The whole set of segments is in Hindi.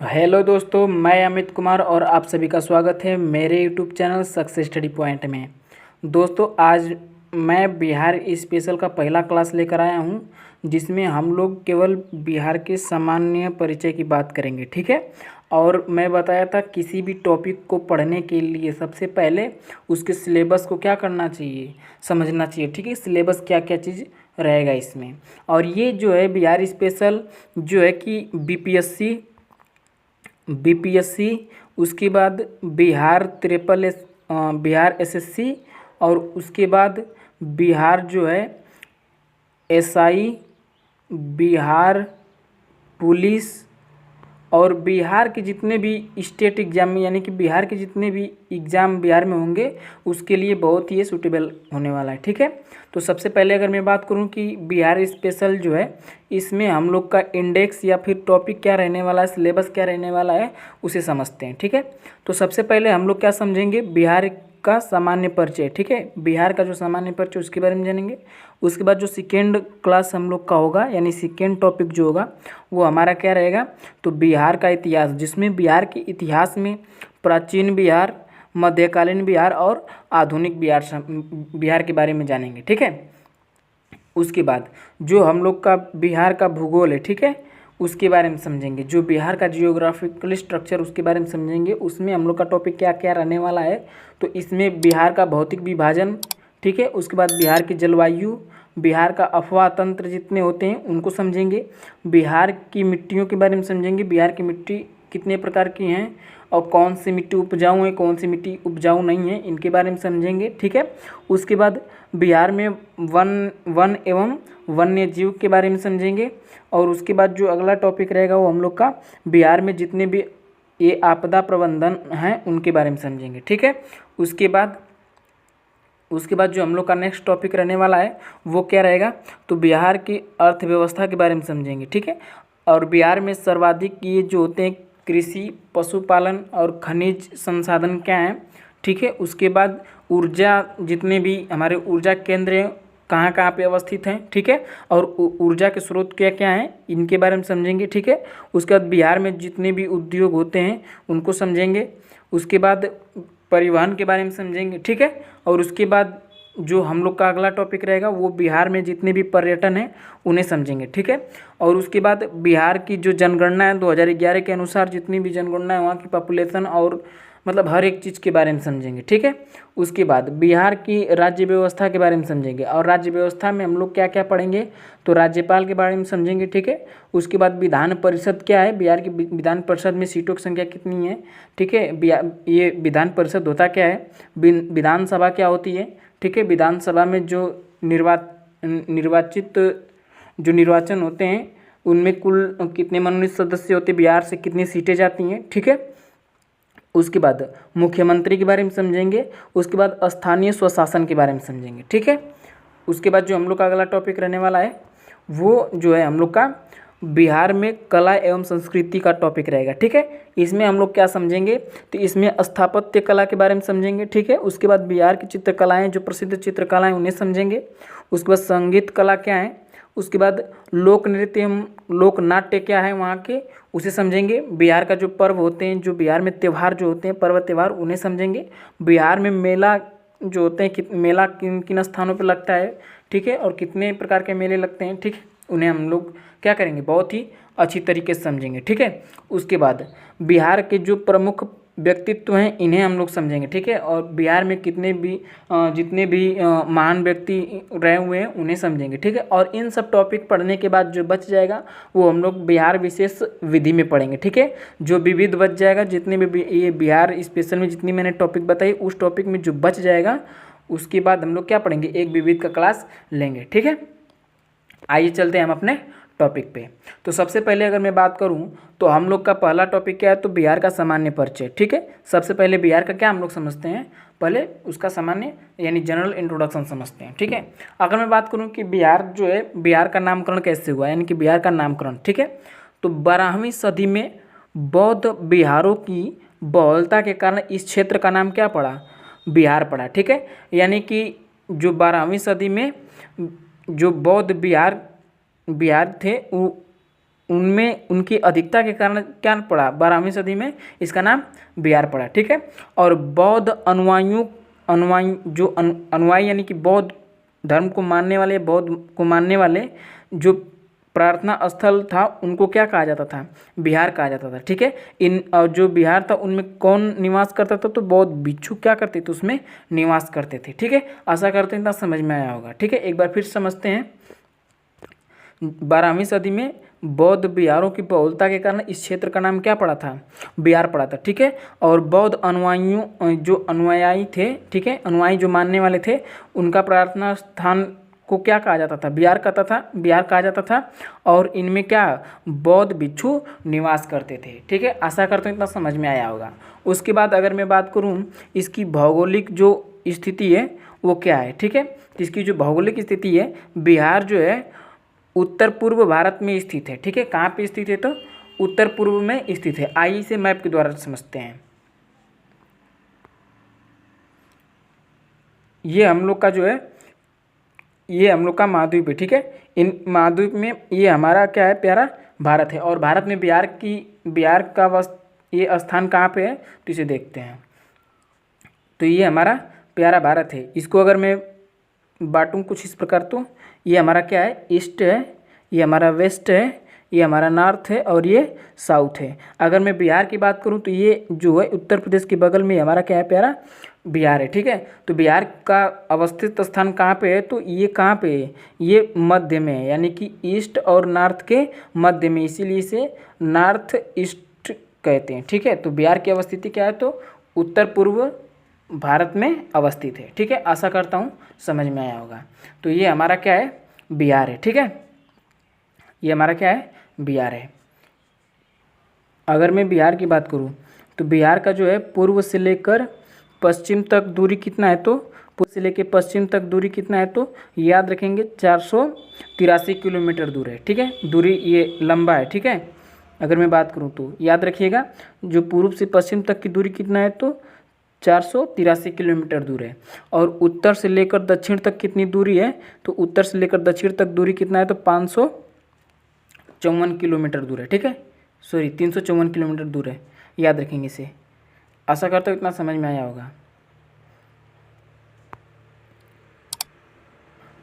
हेलो दोस्तों, मैं अमित कुमार और आप सभी का स्वागत है मेरे YouTube channel success study point में। दोस्तों, आज मैं बिहार स्पेशल का पहला क्लास लेकर आया हूं, जिसमें हम लोग केवल बिहार के सामान्य परिचय की बात करेंगे। ठीक है। और मैं बताया था किसी भी टॉपिक को पढ़ने के लिए सबसे पहले उसके सिलेबस को क्या करना चाहिए, समझना चाहिए। ठीक है, सिलेबस क्या क्या चीज़ रहेगा इसमें। और ये जो है बिहार स्पेशल जो है कि बीपीएससी, उसके बाद Bihar triple S, Bihar SSC, और उसके बाद बिहार जो है एसआई, बिहार पुलिस, और बिहार के जितने भी स्टेट एग्जाम में यानी कि बिहार के जितने भी एग्ज़ाम बिहार में होंगे उसके लिए बहुत ही सूटेबल होने वाला है। ठीक है। तो सबसे पहले अगर मैं बात करूं कि बिहार स्पेशल जो है इसमें हम लोग का इंडेक्स या फिर टॉपिक क्या रहने वाला है, सिलेबस क्या रहने वाला है, उसे समझते हैं। ठीक है। तो सबसे पहले हम लोग क्या समझेंगे, बिहार का सामान्य परिचय। ठीक है, बिहार का जो सामान्य परिचय उसके बारे में जानेंगे। उसके बाद जो सेकेंड क्लास हम लोग का होगा यानी सेकेंड टॉपिक जो होगा वो हमारा क्या रहेगा, तो बिहार का इतिहास, जिसमें बिहार के इतिहास में प्राचीन बिहार, मध्यकालीन बिहार और आधुनिक बिहार के बारे में जानेंगे। ठीक है। उसके बाद जो हम लोग का बिहार का भूगोल है, ठीक है, उसके बारे में समझेंगे। जो बिहार का जियोग्राफिकल स्ट्रक्चर उसके बारे में समझेंगे। उसमें हम लोग का टॉपिक क्या क्या रहने वाला है, तो इसमें बिहार का भौतिक विभाजन, ठीक है, उसके बाद बिहार की जलवायु, बिहार का अफवाह तंत्र जितने होते हैं उनको समझेंगे। बिहार की मिट्टियों के बारे में समझेंगे, बिहार की मिट्टी कितने प्रकार की हैं और कौन सी मिट्टी उपजाऊ है, कौन सी मिट्टी उपजाऊ नहीं है, इनके बारे में समझेंगे। ठीक है। उसके बाद बिहार में वन एवं वन्य जीव के बारे में समझेंगे। और उसके बाद जो अगला टॉपिक रहेगा वो हम लोग का बिहार में जितने भी ये आपदा प्रबंधन हैं उनके बारे में समझेंगे। ठीक है। उसके बाद जो हम लोग का नेक्स्ट टॉपिक रहने वाला है वो क्या रहेगा, तो बिहार की अर्थव्यवस्था के बारे में समझेंगे। ठीक है। और बिहार में सर्वाधिक ये जो होते हैं कृषि, पशुपालन और खनिज संसाधन क्या हैं। ठीक है। उसके बाद ऊर्जा, जितने भी हमारे ऊर्जा केंद्र हैं कहाँ कहाँ पे अवस्थित हैं। ठीक है। और ऊर्जा के स्रोत क्या क्या हैं इनके बारे में समझेंगे। ठीक है। उसके बाद बिहार में जितने भी उद्योग होते हैं उनको समझेंगे। उसके बाद परिवहन के बारे में समझेंगे। ठीक है। और उसके बाद जो हम लोग का अगला टॉपिक रहेगा वो बिहार में जितने भी पर्यटन हैं उन्हें समझेंगे। ठीक है। और उसके बाद बिहार की जो जनगणना है 2011 के अनुसार जितनी भी जनगणना है वहाँ की पॉपुलेशन और मतलब हर एक चीज़ के बारे में समझेंगे। ठीक है। उसके बाद बिहार की राज्य व्यवस्था के बारे में समझेंगे। और राज्य व्यवस्था में हम लोग क्या क्या पढ़ेंगे, तो राज्यपाल के बारे में समझेंगे। ठीक है। उसके बाद विधान परिषद क्या है, बिहार की विधान परिषद में सीटों की संख्या कितनी है। ठीक है। ये विधान परिषद होता क्या है, विधानसभा क्या होती है। ठीक है। विधानसभा में जो निर्वाचित जो निर्वाचन होते हैं उनमें कुल कितने मनोनीत सदस्य होते हैं, बिहार से कितनी सीटें जाती हैं। ठीक है। उसके बाद मुख्यमंत्री के बारे में समझेंगे। उसके बाद स्थानीय स्वशासन के बारे में समझेंगे। ठीक है। उसके बाद जो हम लोग का अगला टॉपिक रहने वाला है वो जो है हम लोग का बिहार में कला एवं संस्कृति का टॉपिक रहेगा। ठीक है। इसमें हम लोग क्या समझेंगे, तो इसमें स्थापत्य कला के बारे में समझेंगे। ठीक है। उसके बाद बिहार की चित्रकलाएँ, जो प्रसिद्ध चित्रकलाएँ उन्हें समझेंगे। उसके बाद संगीत कला क्या है, उसके बाद लोक नृत्य एवं लोक नाट्य क्या है वहाँ के, उसे समझेंगे। बिहार का जो पर्व होते हैं, जो बिहार में त्यौहार जो होते हैं, पर्व त्यौहार, उन्हें समझेंगे। बिहार में मेला जो होते हैं, मेला किन किन स्थानों पर लगता है, ठीक है, और कितने प्रकार के मेले लगते हैं, ठीक है, उन्हें हम लोग क्या करेंगे, बहुत ही अच्छी तरीके से समझेंगे। ठीक है। उसके बाद बिहार के जो प्रमुख व्यक्तित्व हैं इन्हें हम लोग समझेंगे। ठीक है। और बिहार में कितने भी जितने भी महान व्यक्ति रहे हुए हैं उन्हें समझेंगे। ठीक है। और इन सब टॉपिक पढ़ने के बाद जो बच जाएगा वो हम लोग बिहार विशेष विधि में पढ़ेंगे। ठीक है। जो विविध बच जाएगा, जितने भी ये बिहार स्पेशल में जितनी मैंने टॉपिक बताई उस टॉपिक में जो बच जाएगा उसके बाद हम लोग क्या पढ़ेंगे, एक विविध का क्लास लेंगे। ठीक है। आइए चलते हैं हम अपने टॉपिक पे। तो सबसे पहले अगर मैं बात करूं तो हम लोग का पहला टॉपिक क्या है, तो बिहार का सामान्य परिचय। ठीक है। सबसे पहले बिहार का क्या हम लोग समझते हैं, पहले उसका सामान्य यानी जनरल इंट्रोडक्शन समझते हैं। ठीक है। अगर मैं बात करूं कि बिहार जो है, बिहार का नामकरण कैसे हुआ, यानी कि बिहार का नामकरण, ठीक है, तो 12वीं सदी में बौद्ध बिहारों की बहुलता के कारण इस क्षेत्र का नाम क्या पड़ा, बिहार पड़ा। ठीक है। यानी कि जो 12वीं सदी में जो बौद्ध बिहार थे उनमें उनकी अधिकता के कारण क्या पड़ा, 12वीं सदी में इसका नाम बिहार पड़ा। ठीक है। और बौद्ध अनुयायी यानी कि बौद्ध धर्म को मानने वाले, बौद्ध को मानने वाले जो प्रार्थना स्थल था उनको क्या कहा जाता था, बिहार कहा जाता था। ठीक है। इन जो बिहार था उनमें कौन निवास करता था, तो बौद्ध भिक्षु क्या करते थे, उसमें निवास करते थे। ठीक है। आशा करते हैं इतना समझ में आया होगा। ठीक है। एक बार फिर समझते हैं। 12वीं सदी में बौद्ध बिहारों की बहुलता के कारण इस क्षेत्र का नाम क्या पड़ा था, बिहार पड़ा था। ठीक है। और बौद्ध अनुयायियों जो अनुयायी थे, ठीक है, अनुयायी जो मानने वाले थे, उनका प्रार्थना स्थान को क्या कहा जाता था, बिहार कहा जाता था। और इनमें क्या, बौद्ध भिक्षु निवास करते थे। ठीक है। आशा करता हूँ इतना समझ में आया होगा। उसके बाद अगर मैं बात करूँ इसकी भौगोलिक जो स्थिति है वो क्या है। ठीक है। इसकी जो भौगोलिक स्थिति है, बिहार जो है उत्तर पूर्व भारत में स्थित है। ठीक है। कहाँ पे स्थित है, तो उत्तर पूर्व में स्थित है। आइए इसे मैप के द्वारा समझते हैं। ये हम लोग का जो है, ये हम लोग का महाद्वीप है। ठीक है। इन महाद्वीप में ये हमारा क्या है, प्यारा भारत है। और भारत में बिहार का ये स्थान कहाँ पे है, तो इसे देखते हैं। तो ये हमारा प्यारा भारत है। इसको अगर मैं बांटूँ कुछ इस प्रकार, तो ये हमारा क्या है, ईस्ट है, ये हमारा वेस्ट है, ये हमारा नॉर्थ है और ये साउथ है। अगर मैं बिहार की बात करूं तो ये जो है उत्तर प्रदेश के बगल में हमारा क्या है, प्यारा बिहार है। ठीक है। तो बिहार का अवस्थित स्थान कहाँ पे है, तो ये कहाँ पे है, ये मध्य में है, यानी कि ईस्ट और नॉर्थ के मध्य में, इसीलिए इसे नॉर्थ ईस्ट कहते हैं। ठीक है। तो बिहार की अवस्थिति क्या है, तो उत्तर पूर्व भारत में अवस्थित है। ठीक है। आशा करता हूँ समझ में आया होगा। तो ये हमारा क्या है, बिहार है। ठीक है। ये हमारा क्या है, बिहार है। अगर मैं बिहार की बात करूँ तो बिहार का जो है पूर्व से लेकर पश्चिम तक दूरी कितना है, तो पूर्व से लेकर पश्चिम तक दूरी कितना है, तो याद रखेंगे 483 किलोमीटर दूर है। ठीक है। दूरी ये लंबा है। ठीक है। अगर मैं बात करूँ तो याद रखिएगा, जो पूर्व से पश्चिम तक की दूरी कितना है, तो 483 किलोमीटर दूर है। और उत्तर से लेकर दक्षिण तक कितनी दूरी है, तो उत्तर से लेकर दक्षिण तक दूरी कितना है, तो 554 किलोमीटर दूर है। ठीक है। 354 किलोमीटर दूर है। याद रखेंगे इसे। आशा करता हूँ इतना समझ में आया होगा।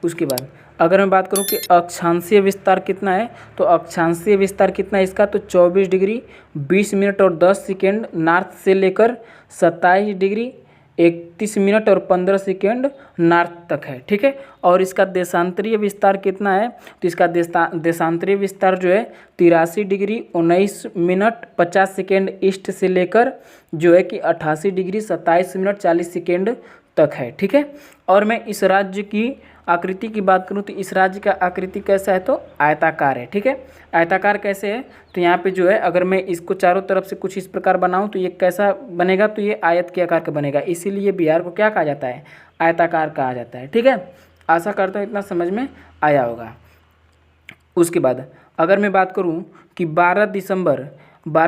उसके बाद अगर मैं बात करूं कि अक्षांशीय विस्तार कितना है, तो अक्षांशीय विस्तार कितना है इसका, तो 24 डिग्री 20 मिनट और 10 सेकेंड नॉर्थ से लेकर 27 डिग्री 31 मिनट और 15 सेकेंड नॉर्थ तक है। ठीक है। और इसका देशांतरीय विस्तार कितना है, तो इसका देशांतरीय विस्तार जो है 83 डिग्री 19 मिनट 50 सेकेंड ईस्ट से लेकर जो है कि 88 डिग्री 27 मिनट 40 सेकेंड तक है। ठीक है। और मैं इस राज्य की आकृति की बात करूं तो इस राज्य का आकृति कैसा है, तो आयताकार है। ठीक है। आयताकार कैसे है, तो यहाँ पे जो है अगर मैं इसको चारों तरफ से कुछ इस प्रकार बनाऊं तो ये कैसा बनेगा, तो ये आयत के आकार का बनेगा। इसीलिए बिहार को क्या कहा जाता है, आयताकार कहा जाता है। ठीक है। आशा करता हूँ इतना समझ में आया होगा। उसके बाद अगर मैं बात करूँ कि 12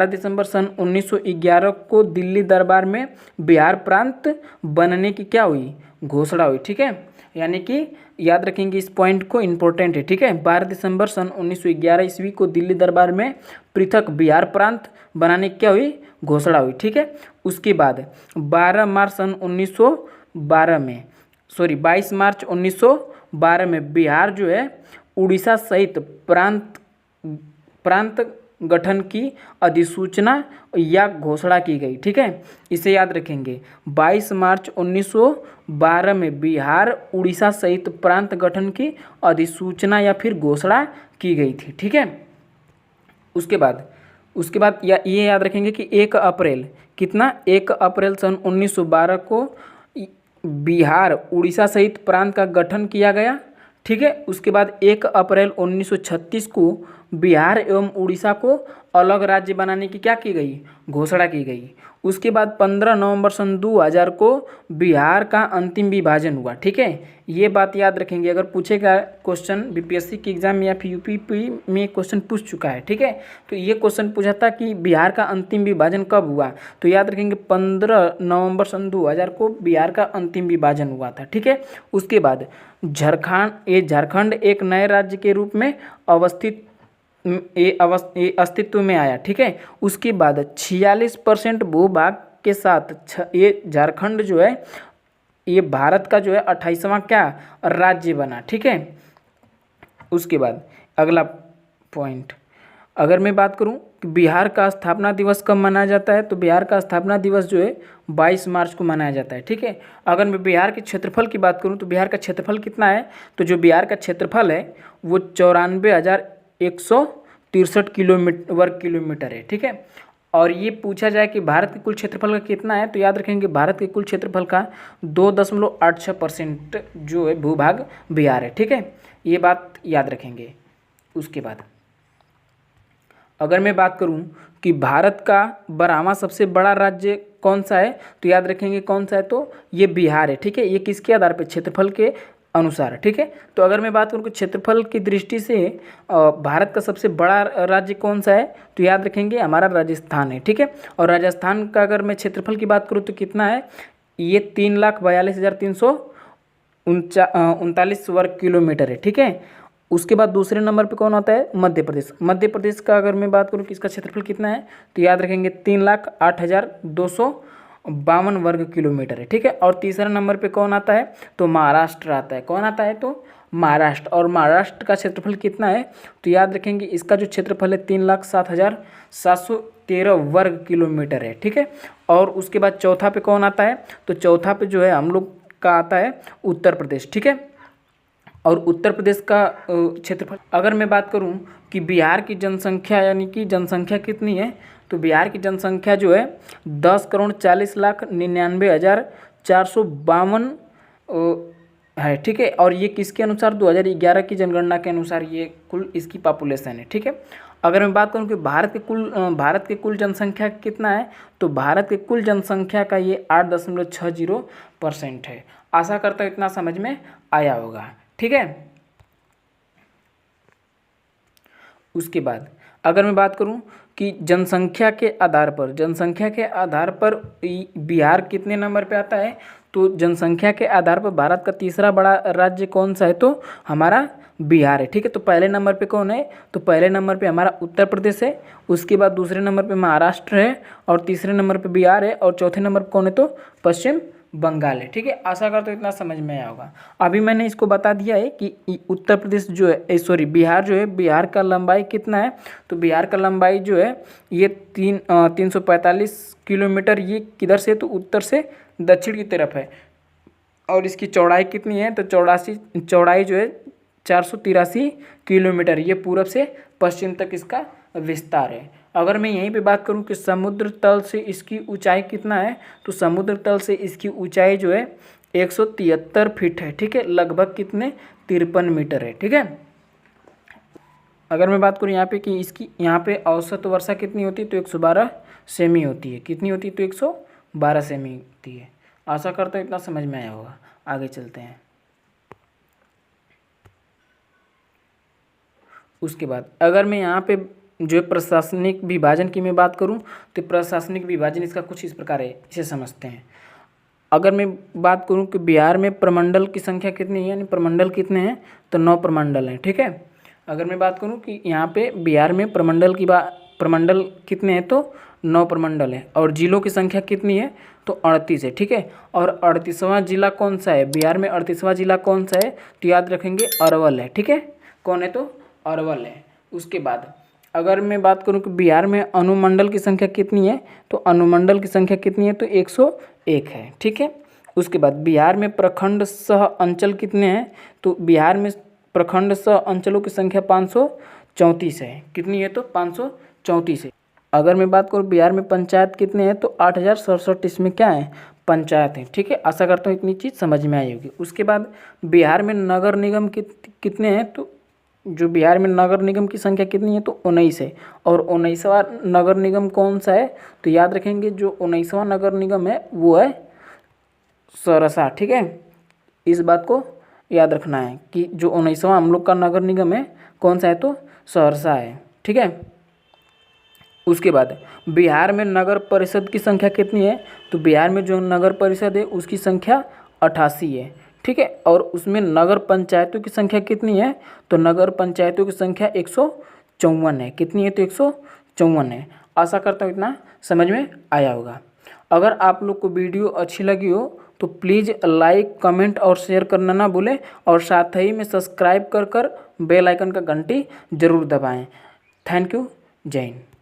दिसंबर सन 1911 को दिल्ली दरबार में बिहार प्रांत बनने की क्या हुई, घोषणा हुई। ठीक है। यानी कि याद रखेंगे इस पॉइंट को, इम्पोर्टेंट है। ठीक है। 12 दिसंबर सन 1911 ईस्वी को दिल्ली दरबार में पृथक बिहार प्रांत बनाने की क्या हुई, घोषणा हुई। ठीक है। उसके बाद 22 मार्च 1912 में बिहार जो है उड़ीसा सहित प्रांत गठन की अधिसूचना या घोषणा की गई। ठीक है। इसे याद रखेंगे, 22 मार्च 1912 में बिहार उड़ीसा सहित प्रांत गठन की अधिसूचना या फिर घोषणा की गई थी। ठीक है। उसके बाद ये याद रखेंगे कि 1 अप्रैल सन 1912 को बिहार उड़ीसा सहित प्रांत का गठन किया गया। ठीक है। उसके बाद 1 अप्रैल 1936 को बिहार एवं उड़ीसा को अलग राज्य बनाने की क्या की गई, घोषणा की गई। उसके बाद 15 नवंबर सन 2000 को बिहार का अंतिम विभाजन हुआ। ठीक है। ये बात याद रखेंगे, अगर पूछेगा क्वेश्चन बीपीएससी के एग्जाम में या फिर यूपीपी में क्वेश्चन पूछ चुका है। ठीक है। तो ये क्वेश्चन पूछा था कि बिहार का अंतिम विभाजन कब हुआ, तो याद रखेंगे 15 नवंबर सन 2000 को बिहार का अंतिम विभाजन हुआ था। ठीक है। उसके बाद झारखंड एक नए राज्य के रूप में अवस्थित ये अस्तित्व में आया, ठीक है। उसके बाद 46% भूभाग के साथ ये झारखंड जो है ये भारत का जो है 28वां क्या राज्य बना, ठीक है। उसके बाद अगला पॉइंट, अगर मैं बात करूं कि बिहार का स्थापना दिवस कब मनाया जाता है, तो बिहार का स्थापना दिवस जो है 22 मार्च को मनाया जाता है, ठीक है। अगर मैं बिहार के क्षेत्रफल की बात करूं तो बिहार का क्षेत्रफल कितना है, तो जो बिहार का क्षेत्रफल है वो 94,163 वर्ग किलोमीटर है, ठीक है। और ये पूछा जाए कि भारत के कुल क्षेत्रफल का कितना है, तो याद रखेंगे भारत के कुल क्षेत्रफल का 2.86% जो है भूभाग बिहार है, ठीक है। ये बात याद रखेंगे। उसके बाद अगर मैं बात करूं कि भारत का 12वां सबसे बड़ा राज्य कौन सा है, तो याद रखेंगे कौन सा है, तो ये बिहार है, ठीक है। ये किसके आधार पर, क्षेत्रफल के अनुसार, ठीक है। तो अगर मैं बात करूं कि क्षेत्रफल की दृष्टि से भारत का सबसे बड़ा राज्य कौन सा है, तो याद रखेंगे हमारा राजस्थान है, ठीक है। और राजस्थान का अगर मैं क्षेत्रफल की बात करूं तो कितना है, ये 3,42,339 वर्ग किलोमीटर है, ठीक है। उसके बाद दूसरे नंबर पे कौन आता है, मध्य प्रदेश। मध्य प्रदेश का अगर मैं बात करूं कि इसका क्षेत्रफल कितना है, तो याद रखेंगे 3,08,252 वर्ग किलोमीटर है, ठीक है। और तीसरा नंबर पे कौन आता है, तो महाराष्ट्र आता है। कौन आता है, तो महाराष्ट्र। और महाराष्ट्र का क्षेत्रफल कितना है, तो याद रखेंगे इसका जो क्षेत्रफल है 3,07,713 वर्ग किलोमीटर है, ठीक है। और उसके बाद चौथा पे कौन आता है, तो चौथा पे जो है हम लोग का आता है उत्तर प्रदेश, ठीक है। और उत्तर प्रदेश का क्षेत्रफल अगर मैं बात करूं कि बिहार की जनसंख्या यानी कि जनसंख्या कितनी है, तो बिहार की जनसंख्या जो है 10,40,99,452 है, ठीक है। और ये किसके अनुसार, 2011 की जनगणना के अनुसार ये कुल इसकी पॉपुलेशन है, ठीक है। अगर मैं बात करूं कि भारत के कुल जनसंख्या कितना है, तो भारत के कुल जनसंख्या का ये 8.60% है। आशा करता हूँ इतना समझ में आया होगा, ठीक है। उसके बाद अगर मैं बात करूं कि जनसंख्या के आधार पर बिहार कितने नंबर पे आता है, तो जनसंख्या के आधार पर भारत का तीसरा बड़ा राज्य कौन सा है, तो हमारा बिहार है, ठीक है। तो पहले नंबर पे कौन है, तो पहले नंबर पे हमारा उत्तर प्रदेश है। उसके बाद दूसरे नंबर पे महाराष्ट्र है, और तीसरे नंबर पे बिहार है, और चौथे नंबर पे कौन है, तो पश्चिम बंगाल है, ठीक है। आशा करता हूँ इतना समझ में आया होगा। अभी मैंने इसको बता दिया है कि उत्तर प्रदेश जो है बिहार जो है, बिहार का लंबाई कितना है, तो बिहार का लंबाई जो है ये 345 किलोमीटर, ये किधर से, तो उत्तर से दक्षिण की तरफ है। और इसकी चौड़ाई कितनी है, तो चौड़ाई जो है 483 किलोमीटर, ये पूरब से पश्चिम तक इसका विस्तार है। अगर मैं यहीं पे बात करूं कि समुद्र तल से इसकी ऊंचाई कितना है, तो समुद्र तल से इसकी ऊंचाई जो है 173 फीट है, ठीक है। लगभग कितने, 53 मीटर है, ठीक है। अगर मैं बात करूं यहाँ पे कि इसकी यहाँ पे औसत वर्षा कितनी होती है, तो 112 सेमी होती है। कितनी होती है, तो 112 सेमी होती है। आशा करता हूँ इतना समझ में आया होगा। आगे चलते हैं। उसके बाद अगर मैं यहाँ पे जो प्रशासनिक विभाजन की मैं बात करूं, तो प्रशासनिक विभाजन इसका कुछ इस प्रकार है, इसे समझते हैं। अगर मैं बात करूं कि बिहार में प्रमंडल की संख्या कितनी है, यानी प्रमंडल कितने हैं, तो 9 प्रमंडल हैं, ठीक है। अगर मैं बात करूं कि यहाँ पे बिहार में प्रमंडल कितने हैं, तो 9 प्रमंडल है। और जिलों की संख्या कितनी है, तो 38 है, ठीक है। और 38वां जिला कौन सा है, बिहार में 38वां जिला कौन सा है, तो याद रखेंगे अरवल है, ठीक है। कौन है, तो अरवल है। उसके बाद अगर मैं बात करूं कि बिहार में अनुमंडल की संख्या कितनी है, तो अनुमंडल की संख्या कितनी है, तो 101 है, ठीक है। उसके बाद बिहार में प्रखंड सह अंचल कितने हैं, तो बिहार में प्रखंड सह अंचलों की संख्या 534 है। कितनी है, तो 534 है। अगर मैं बात करूं बिहार में पंचायत कितने हैं, तो 8067 इसमें क्या है, पंचायत है, ठीक है। आशा करता हूँ इतनी चीज़ समझ में आई होगी। उसके बाद बिहार में नगर निगम कितने हैं, तो जो बिहार में नगर निगम की संख्या कितनी है, तो 19 है। और 19वां नगर निगम कौन सा है, तो याद रखेंगे जो 19वां नगर निगम है वो है सहरसा, ठीक है। इस बात को याद रखना है कि जो 19वां हम लोग का नगर निगम है कौन सा है, तो सहरसा है, ठीक है। उसके बाद बिहार में नगर परिषद की संख्या कितनी है, तो बिहार में जो नगर परिषद है उसकी संख्या 88 है, ठीक है। और उसमें नगर पंचायतों की संख्या कितनी है, तो नगर पंचायतों की संख्या 154 है। कितनी है? तो 154 है। आशा करता हूँ इतना समझ में आया होगा। अगर आप लोग को वीडियो अच्छी लगी हो तो प्लीज़ लाइक, कमेंट और शेयर करना ना भूलें, और साथ ही में सब्सक्राइब कर बेल आइकन का घंटी ज़रूर दबाएं। Thank you. जय हिंद।